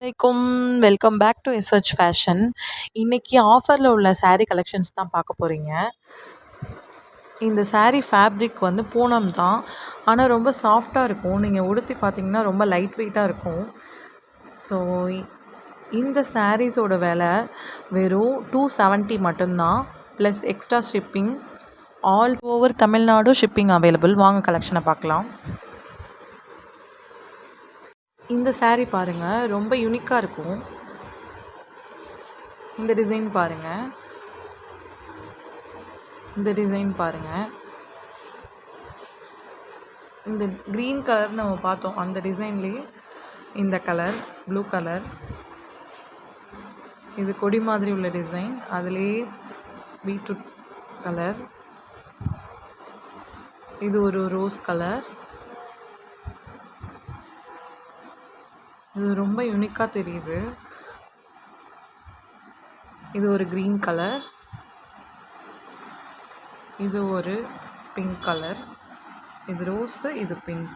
அலைக்கும் welcome back to SH fashion. இன்னைக்கு ஆஃபரில் உள்ள saree கலெக்ஷன்ஸ் தான் பார்க்க போகிறீங்க. இந்த saree ஃபேப்ரிக் வந்து பூனம் தான், ஆனால் ரொம்ப சாஃப்டாக இருக்கும். நீங்கள் உடுத்தி பார்த்தீங்கன்னா ரொம்ப லைட் வெயிட்டாக இருக்கும். ஸோ இந்த சாரீஸோட விலை வெறும் 270 மட்டும்தான், plus extra shipping. All over Tamil Nadu shipping available. வாங்க கலெக்ஷனை பார்க்கலாம். இந்த saree பாருங்கள், ரொம்ப யூனிக்காக இருக்கும். இந்த டிசைன் பாருங்கள், இந்த டிசைன் பாருங்கள். இந்த க்ரீன் கலர் நம்ம பார்த்தோம், அந்த டிசைன்லேயே இந்த கலர் ப்ளூ கலர், இது கொடி மாதிரி உள்ள டிசைன், அதுலேயே பீட்ரூட் கலர், இது ஒரு ரோஸ் கலர். இது ரொம்ப யூனிக்காக தெரியுது. இது ஒரு க்ரீன் கலர், இது ஒரு பிங்க் கலர், இது ரோஸு, இது பிங்க்.